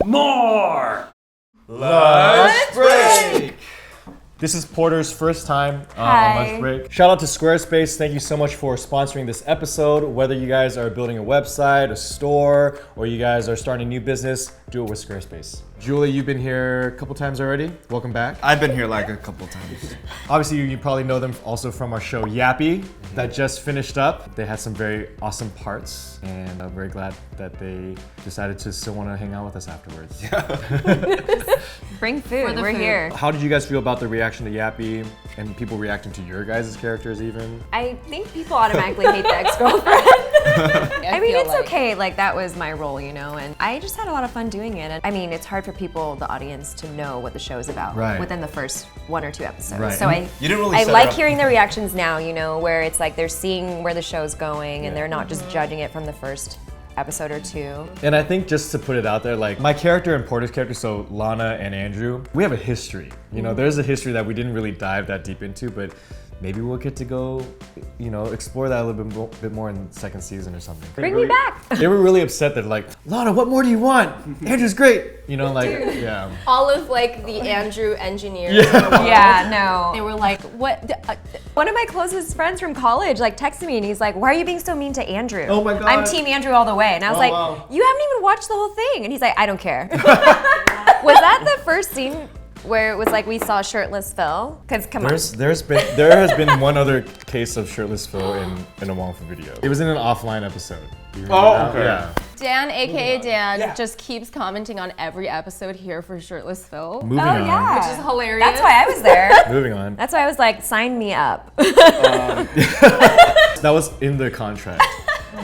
More! Lunch break! This is Porter's first time on Hi. Lunch Break. Shout out to Squarespace. Thank you so much for sponsoring this episode. Whether you guys are building a website, a store, or you guys are starting a new business, do it with Squarespace. Julie, you've been here a couple times already. Welcome back. I've been here like a couple times. Obviously, you probably know them also from our show Yappy that just finished up. They had some very awesome parts, and I'm very glad that they decided to still want to hang out with us afterwards. Bring food. We're food. here. How did you guys feel about the reaction to Yappy and people reacting to your guys' characters even? I think people automatically hate the ex-girlfriend. I mean, feel it's like- okay. Like, that was my role, you know, and I just had a lot of fun doing it. And I mean, it's hard for people, the audience, to know what the show is about Right. within the first 1 or 2 episodes. Right. So And you didn't really I set it like up. hearing the reactions now, you know, where it's like they're seeing where the show's going and they're not just judging it from the first episode or 2. And I think just to put it out there, like my character and Porter's character, so Lana and Andrew, we have a history. You know, there's a history that we didn't really dive that deep into, but maybe we'll get to go, you know, explore that a little bit more in the second season or something. Bring me back. They were really upset that like, Lana, what more do you want? Andrew's great. You know, like, yeah. All of like the Andrew engineers in the world. Yeah, no. They were like, what? One of my closest friends from college like texted me and he's like, "Why are you being so mean to Andrew?" Oh my God. I'm Team Andrew all the way. And I was Oh, like, wow. "You haven't even watched the whole thing." And he's like, "I don't care." Was that the first scene where it was like we saw shirtless Phil? Because come on. There has been one other case of shirtless Phil in a Wong Fu video. It was in an offline episode. You remember that? okay. Yeah. Dan, aka Dan, just keeps commenting on every episode here for Shirtless Phil. Moving Oh on. yeah. Which is hilarious. That's why I was there. Moving on. That's why I was like, sign me up. That was in the contract.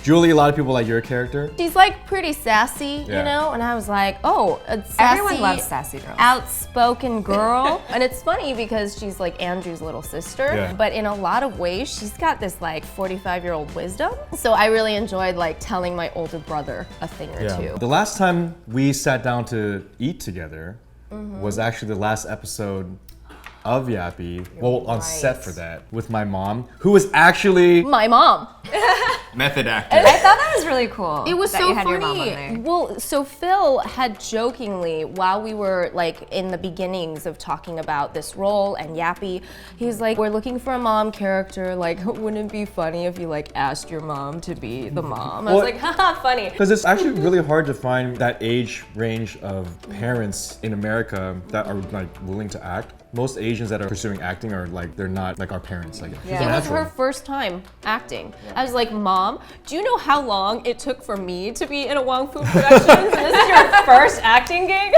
Julie, a lot of people like your character. She's like pretty sassy, Yeah. you know? And I was like, oh, a sassy, Everyone loves sassy girls. outspoken girl. And it's funny because she's like Andrew's little sister, Yeah. but in a lot of ways, she's got this like 45-year-old wisdom. So I really enjoyed like telling my older brother a thing or two. The last time we sat down to eat together was actually the last episode of Yappy. Well, on set for that with my mom, who was actually My mom. Method acting. I thought that was really cool. It was that so you had your mom on funny. there. Well, so Phil had jokingly, while we were like in the beginnings of talking about this role and Yappy, he was like, "We're looking for a mom character. Like, wouldn't it be funny if you like asked your mom to be the mom?" I was Well- like, "Haha, funny." because it's actually really hard to find that age range of parents in America that are like willing to act. Most Asians that are pursuing acting are like they're not like our parents. Like Yeah. It was her first time acting. I was like, "Mom, do you know how long it took for me to be in a Wong Fu production? This is your first acting gig?"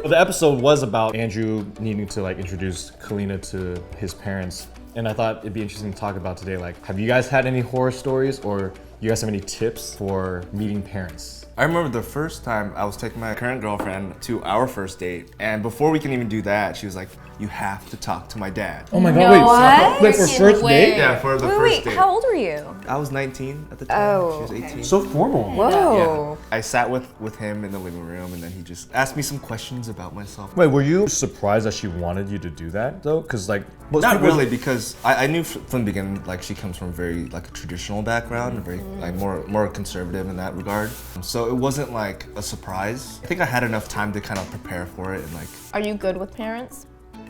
The episode was about Andrew needing to like introduce Kalina to his parents, and I thought it'd be interesting to talk about today. Like, have you guys had any horror stories, or you guys have any tips for meeting parents? I remember the first time I was taking my current girlfriend to our first date, and before we can even do that, she was like, "You have to talk to my dad." Oh my No, God! what? Wait, for Freaking first way. date? Yeah, for the Wait, first wait, date. how old were you? I was 19 at the time. Oh, She was 18. So formal. Whoa. I sat with him in the living room, and then he just asked me some questions about myself. Wait, were you surprised that she wanted you to do that though? Because like most Not people- really, because I knew from the beginning, like she comes from a very like a traditional background, very like more conservative in that regard. So it wasn't like a surprise. I think I had enough time to kind of prepare for it, and like Are you good with parents?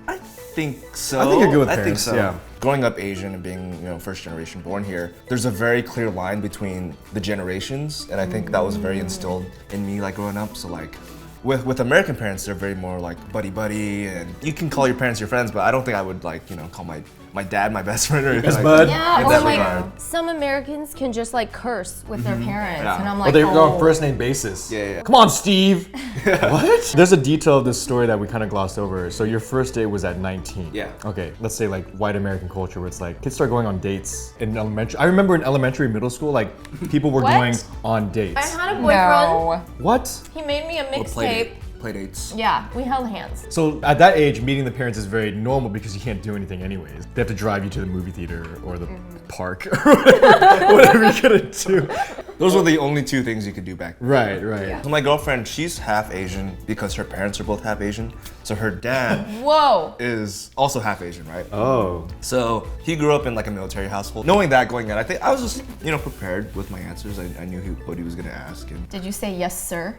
I think so. I think you're good with I think parents, so. yeah. Growing up Asian and being, first generation born here, there's a very clear line between the generations, and I think that was very instilled in me, like growing up. So like, with American parents, they're very more like buddy, and you can call your parents your friends, but I don't think I would like, call my dad my best friend or anything Yes, like bud. that. Yeah, in or that like regard. some Americans can just like curse with their parents, Yeah. and I'm Oh, like, they go on oh. first name basis. Yeah. Come on, Steve. What? There's a detail of this story that we kind of glossed over. So your first date was at 19. Yeah. Okay, let's say like white American culture where it's like kids start going on dates in elementary. I remember in elementary, middle school, like people were What? going on dates. I had a boyfriend. What? He made me a mixtape. Play dates. Yeah, we held hands. So at that age, meeting the parents is very normal because you can't do anything anyways. They have to drive you to the movie theater or the park or whatever you're gonna do. Those were the only two things you could do back then. Right. So my girlfriend, she's half Asian because her parents are both half Asian. So her dad Whoa. is also half Asian, right? Oh. So he grew up in like a military household. Knowing that going in, I think I was just, prepared with my answers. I knew what he was gonna ask. And Did you say yes, sir?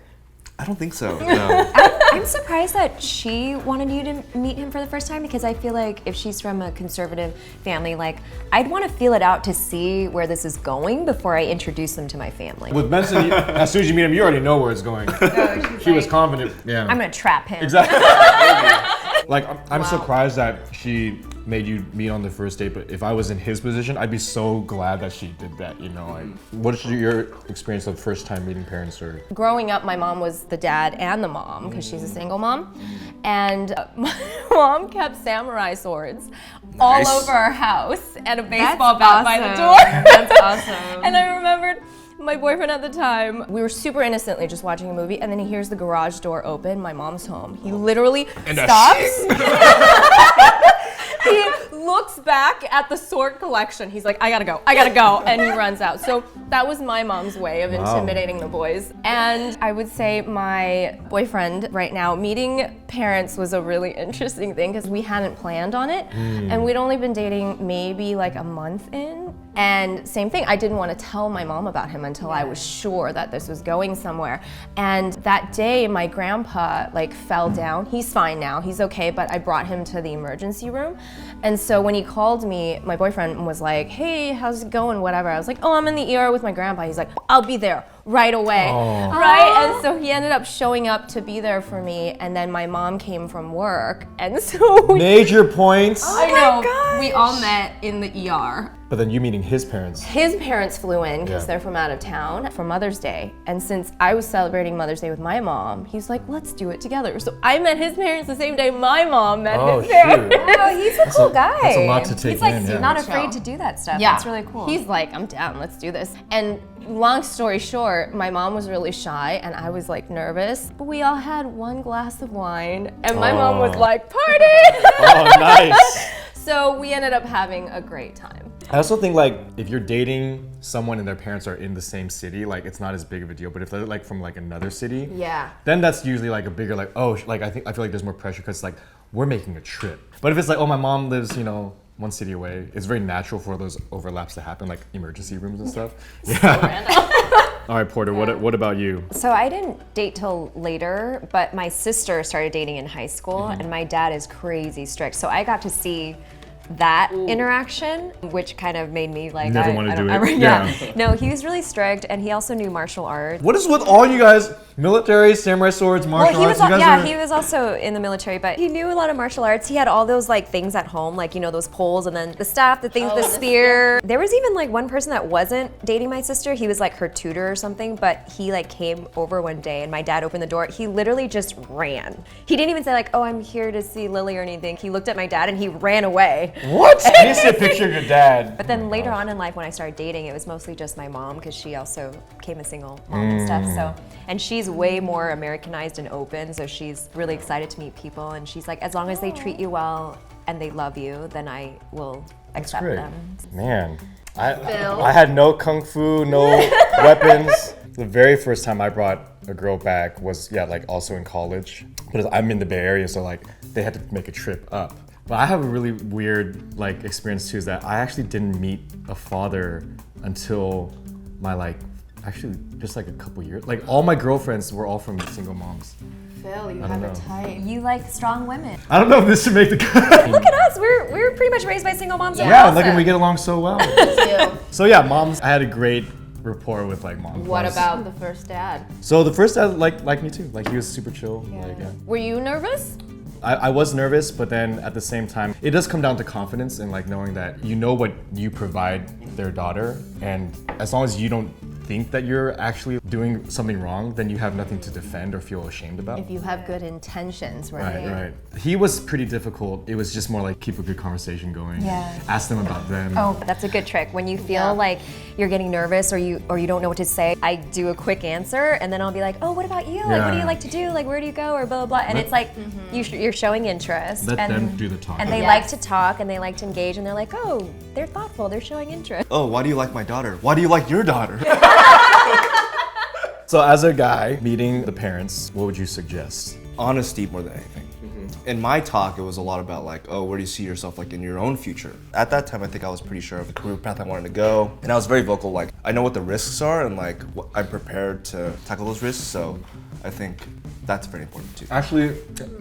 I don't think so. No. I'm surprised that she wanted you to meet him for the first time because I feel like if she's from a conservative family, like I'd want to feel it out to see where this is going before I introduce them to my family. With Benson, as soon as you meet him, you already know where it's going. She was confident. Yeah. I'm gonna trap him. Exactly. Like, I'm surprised that she made you meet on the first date, but if I was in his position, I'd be so glad that she did that, you know? Like, what is your experience of first time meeting parents or? Growing up, my mom was the dad and the mom because she's a single mom. And my mom kept samurai swords all over our house and a baseball bat by the door. That's awesome. And I remembered my boyfriend at the time, we were super innocently just watching a movie, and then he hears the garage door open. My mom's home. He literally stops. He looks back at the sword collection. He's like, I gotta go, and he runs out. So that was my mom's way of intimidating the boys. And I would say my boyfriend right now, meeting parents was a really interesting thing because we hadn't planned on it. And we'd only been dating maybe like a month in. And same thing, I didn't want to tell my mom about him until I was sure that this was going somewhere. And that day, my grandpa like fell down. He's fine now, he's okay, but I brought him to the emergency room. And so when he called me, my boyfriend was like, hey, how's it going, whatever. I was like, oh, I'm in the ER with my grandpa. He's like, I'll be there right away, right? And so he ended up showing up to be there for me, and then my mom came from work, and so Major points. I know, we all met in the ER. But then you meeting his parents. His parents flew in because they're from out of town for Mother's Day. And since I was celebrating Mother's Day with my mom, he's like, let's do it together. So I met his parents the same day my mom met his parents. Oh, he's a cool guy. That's a lot to take He's like in, yeah. not afraid to do that stuff. Yeah. That's really cool. He's like, I'm down, let's do this. And long story short, my mom was really shy and I was like nervous, but we all had one glass of wine and my mom was like, party! Oh, nice. So we ended up having a great time. I also think like if you're dating someone and their parents are in the same city, like it's not as big of a deal. But if they're like from like another city, then that's usually like a bigger like, oh, like I feel like there's more pressure because like we're making a trip. But if it's like, oh, my mom lives, you know, one city away, it's very natural for those overlaps to happen, like emergency rooms and stuff. All right, Porter, what about you? So I didn't date till later, but my sister started dating in high school, and my dad is crazy strict. So I got to see that interaction, which kind of made me like, Never want to do it. Yeah. No, he was really strict, and he also knew martial arts. What is with all you guys? Military, samurai swords, martial Well, arts. You guys are... he was also in the military, but he knew a lot of martial arts. He had all those like things at home, like, you know, those poles and then the staff, the things, the spear. There was even like one person that wasn't dating my sister. He was like her tutor or something, but he like came over one day and my dad opened the door. He literally just ran. He didn't even say like, oh, I'm here to see Lily or anything. He looked at my dad and he ran away. What? I need to see a picture of your dad. But then later on in life, when I started dating, it was mostly just my mom because she also became a single mom and stuff. So, and she's way more Americanized and open, so she's really excited to meet people. And she's like, as long as they treat you well and they love you, then I will accept them. Man, I had no kung fu, no weapons. The very first time I brought a girl back was like also in college, but I'm in the Bay Area, so like they had to make a trip up. But I have a really weird like experience too, is that I actually didn't meet a father until my actually just like a couple years. Like all my girlfriends were all from single moms. Phil, you have a type. You like strong women. I don't know if this should make the cut. Look at us. We're pretty much raised by single moms. Yeah, look, and we get along so well. So yeah, moms. I had a great rapport with like moms. What about the first dad? So the first dad liked me too. Like he was super chill. Were you nervous? I was nervous, but then at the same time, it does come down to confidence and like knowing that you know what you provide their daughter, and as long as you don't think that you're actually doing something wrong, then you have nothing to defend or feel ashamed about. If you have good intentions, right? Right. He was pretty difficult. It was just more like keep a good conversation going. Yeah. Ask them about them. Oh, that's a good trick. When you feel like you're getting nervous or you don't know what to say, I do a quick answer and then I'll be like, oh, what about you? Like, what do you like to do? Like, where do you go? Or blah, blah, blah. And it's like, you're showing interest. Let them do the talking. And they like to talk and they like to engage and they're like, oh, they're thoughtful. They're showing interest. Oh, why do you like my daughter? Why do you like your daughter? So as a guy meeting the parents, what would you suggest? Honesty more than anything. In my talk, it was a lot about like, oh, where do you see yourself like in your own future? At that time, I think I was pretty sure of the career path I wanted to go, and I was very vocal. Like, I know what the risks are, and like I'm prepared to tackle those risks. So, I think that's very important too. Actually,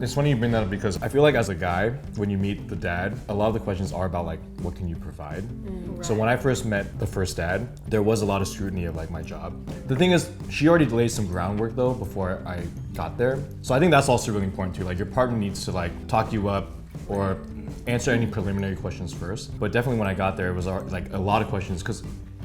it's funny you bring that up because I feel like as a guy, when you meet the dad, a lot of the questions are about like, what can you provide? So when I first met the first dad, there was a lot of scrutiny of like my job. The thing is, she already laid some groundwork though before I got there. So I think that's also really important too. Like your partner needs to like talk you up or answer any preliminary questions first. But definitely when I got there, it was like a lot of questions because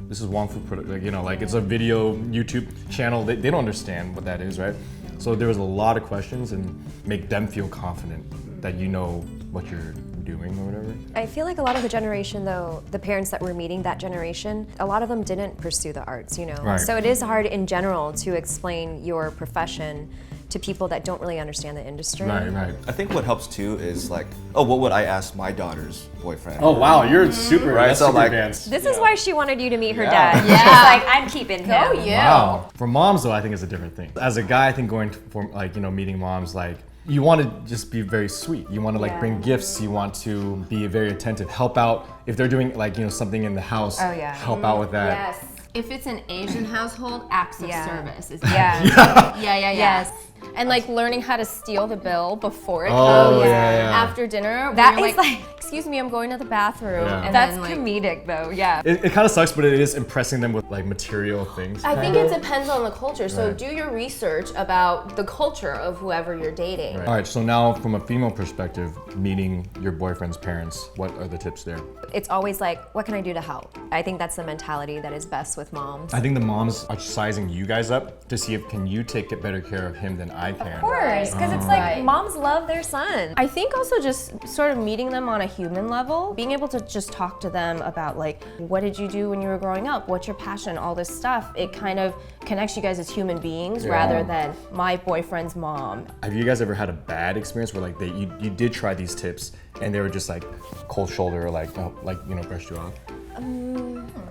this is Wong Fu, like, you know, like it's a video YouTube channel. They don't understand what that is, right? So there was a lot of questions and make them feel confident that you know what you're doing or whatever. I feel like a lot of the generation, though, the parents that were meeting that generation, a lot of them didn't pursue the arts, you know? Right. So it is hard in general to explain your profession to people that don't really understand the industry. Right. I think what helps too is like, oh, what would I ask my daughter's boyfriend? Oh wow, you're super, Right, that's so, super like- advanced. This is why she wanted you to meet her Yeah. dad. She's like, I'm keeping him. Oh yeah. Wow. For moms though, I think it's a different thing. As a guy, I think going for like, you know, meeting moms, like you want to just be very sweet. You want to like bring gifts. You want to be very attentive, help out if they're doing like, you know, something in the house. Oh, yeah. Help out with that. Yes. If it's an Asian household, acts of Yeah. service is Yeah. yeah. Yes. And like learning how to steal the bill before it Oh, comes yeah. after dinner. That when you're is like, like- excuse me, I'm going to the bathroom. Yeah. And That's then, like, comedic, though. Yeah. It kind of sucks, but it is impressing them with like material things. I think it depends on the culture. So Right. do your research about the culture of whoever you're dating. All right, so now from a female perspective, meeting your boyfriend's parents, what are the tips there? It's always like, what can I do to help? I think that's the mentality that is best with moms. I think the moms are sizing you guys up to see if can you take better care of him than I can. Of course, because it's like Right. moms love their son. I think also just sort of meeting them on a human level, being able to just talk to them about like, what did you do when you were growing up? What's your passion? All this stuff. It kind of connects you guys as human beings rather than my boyfriend's mom. Have you guys ever had a bad experience where like you did try these tips and they were just like cold shoulder or like you know brushed you off?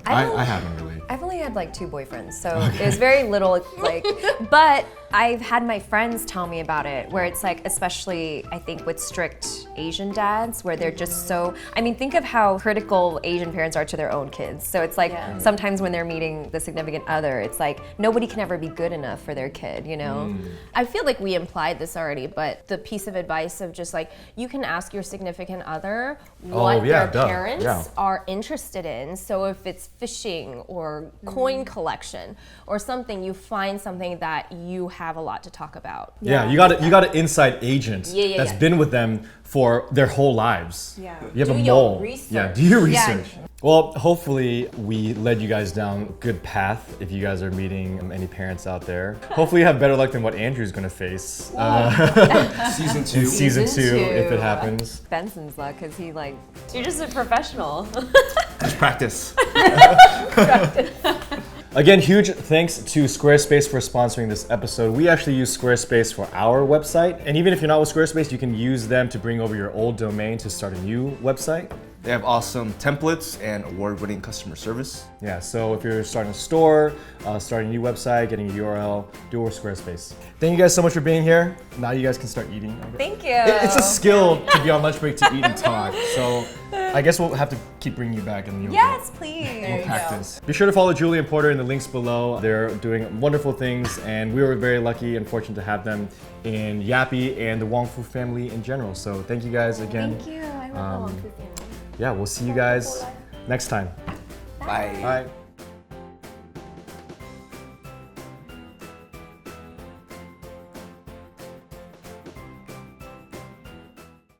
I haven't really. I've only had like 2 boyfriends, so it was very little like, but I've had my friends tell me about it where it's like, especially I think with strict Asian dads where they're just so, I mean, think of how critical Asian parents are to their own kids. So it's like sometimes when they're meeting the significant other, it's like nobody can ever be good enough for their kid, you know? I feel like we implied this already, but the piece of advice of just like, you can ask your significant other what their parents are interested in. So if it's fishing or coin collection or something, you find something that you have a lot to talk about. Yeah, you got an inside agent Yeah, that's yeah. been with them for their whole lives. Yeah. You have Do a your mole. research. Yeah, do your Yeah. research. Well, hopefully we led you guys down a good path if you guys are meeting any parents out there. Hopefully you have better luck than what Andrew's gonna face Season in 2. season 2 Season if it two. happens. Benson's luck, because he like, you're just a professional. Just practice. Again, huge thanks to Squarespace for sponsoring this episode. We actually use Squarespace for our website. And even if you're not with Squarespace, you can use them to bring over your old domain to start a new website. They have awesome templates and award-winning customer service. Yeah, so if you're starting a store, starting a new website, getting a URL, do it with Squarespace. Thank you guys so much for being here. Now you guys can start eating. Thank you. It's a skill to be on lunch break to eat and talk. So I guess we'll have to keep bringing you back and you'll Yes, please. we'll practice. Be sure to follow Julie and Porter in the links below. They're doing wonderful things and we were very lucky and fortunate to have them in Yappy and the Wong Fu family in general. So thank you guys again. Thank you. I love the Wong Fu family. Yeah, we'll see you guys next time. Bye. Bye.